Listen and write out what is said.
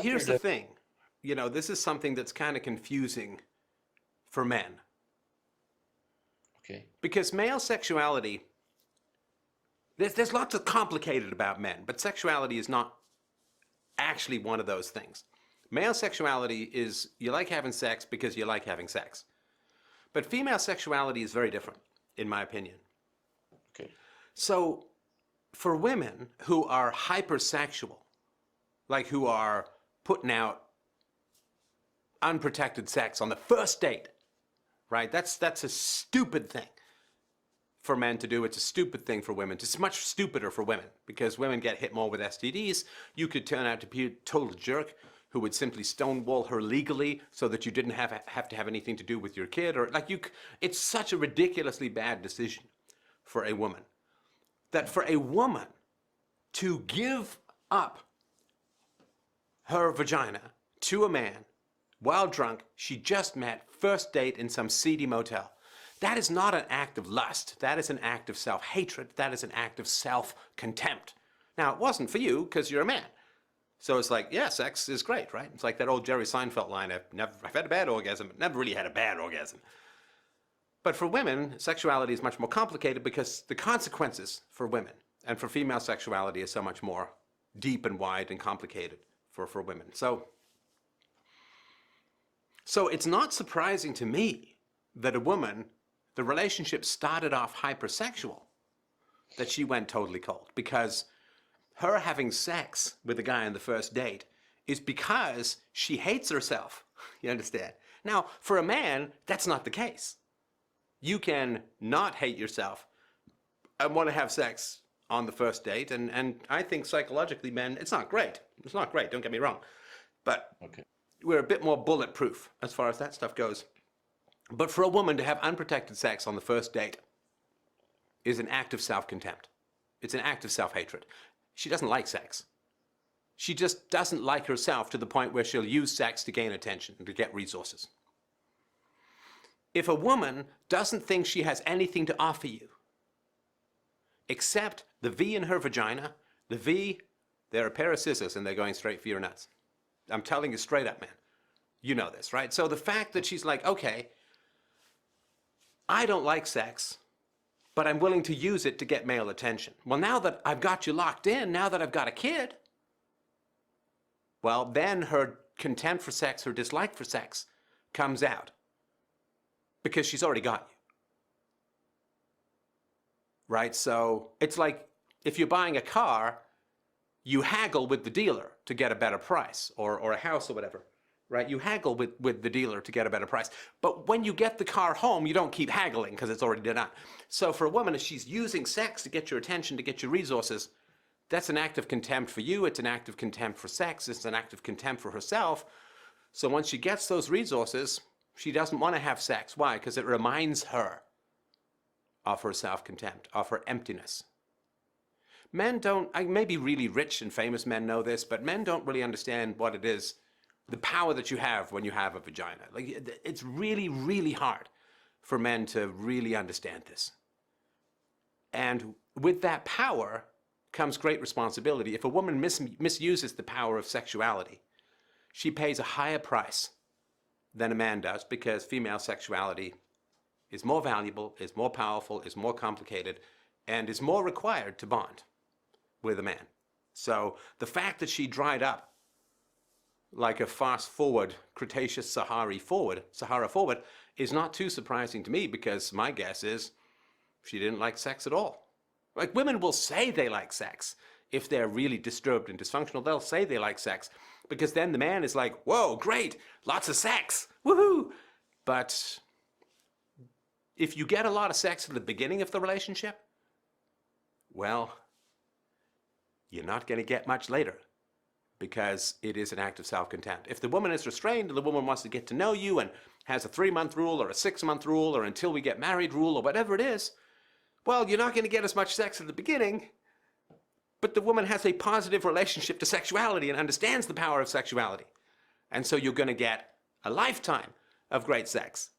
here's the that. thing. You know, this is something that's kind of confusing for men. Okay. Because male sexuality, there's lots of complicated about men, but sexuality is not actually one of those things. Male sexuality is you like having sex because you like having sex. But female sexuality is very different, in my opinion. Okay. So for women who are hypersexual, like who are putting out unprotected sex on the first date, right? That's a stupid thing for men to do. It's a stupid thing for women. It's much stupider for women because women get hit more with STDs. You could turn out to be a total jerk who would simply stonewall her legally so that you didn't have to have anything to do with your kid, or like it's such a ridiculously bad decision for a woman that for a woman to give up her vagina to a man while drunk she just met, first date in some seedy motel, that is not an act of lust. That is an act of self-hatred. That is an act of self-contempt. Now, it wasn't for you because you're a man. So it's like, yeah, sex is great, right? It's like that old Jerry Seinfeld line, I've had a bad orgasm, but never really had a bad orgasm. But for women, sexuality is much more complicated because the consequences for women and for female sexuality is so much more deep and wide and complicated for women. So it's not surprising to me that a woman, the relationship started off hypersexual, that she went totally cold, because her having sex with a guy on the first date is because she hates herself. You understand? Now, for a man, that's not the case. You can not hate yourself and want to have sex on the first date, and I think psychologically, men, it's not great. It's not great, don't get me wrong. But Okay. we're a bit more bulletproof as far as that stuff goes. But for a woman to have unprotected sex on the first date is an act of self-contempt. It's an act of self-hatred. She doesn't like sex. She just doesn't like herself to the point where she'll use sex to gain attention and to get resources. If a woman doesn't think she has anything to offer you except the V in her vagina, the V, they're a pair of scissors and they're going straight for your nuts. I'm telling you straight up, man. You know this, right? So the fact that she's like, okay, I don't like sex, but I'm willing to use it to get male attention. Well, now that I've got you locked in, now that I've got a kid, well, then her contempt for sex, her dislike for sex comes out because she's already got you. Right? So it's like if you're buying a car, you haggle with the dealer to get a better price, or a house or whatever. Right? You haggle with the dealer to get a better price. But when you get the car home, you don't keep haggling because it's already done. So for a woman, if she's using sex to get your attention, to get your resources, that's an act of contempt for you. It's an act of contempt for sex. It's an act of contempt for herself. So once she gets those resources, she doesn't want to have sex. Why? Because it reminds her of her self-contempt, of her emptiness. Men don't, maybe really rich and famous men know this, but men don't really understand what it is, the power that you have when you have a vagina. Like, it's really, really hard for men to really understand this. And with that power comes great responsibility. If a woman misuses the power of sexuality, she pays a higher price than a man does, because female sexuality is more valuable, is more powerful, is more complicated, and is more required to bond with a man. So the fact that she dried up like a fast-forward Cretaceous Sahara forward, is not too surprising to me, because my guess is she didn't like sex at all. Like, women will say they like sex. If they're really disturbed and dysfunctional, they'll say they like sex, because then the man is like, whoa, great, lots of sex, woohoo! But if you get a lot of sex at the beginning of the relationship, well, you're not going to get much later, because it is an act of self-contempt. If the woman is restrained and the woman wants to get to know you and has a 3-month rule or a 6-month rule or until we get married rule or whatever it is, well, you're not going to get as much sex at the beginning, but the woman has a positive relationship to sexuality and understands the power of sexuality. And so you're going to get a lifetime of great sex.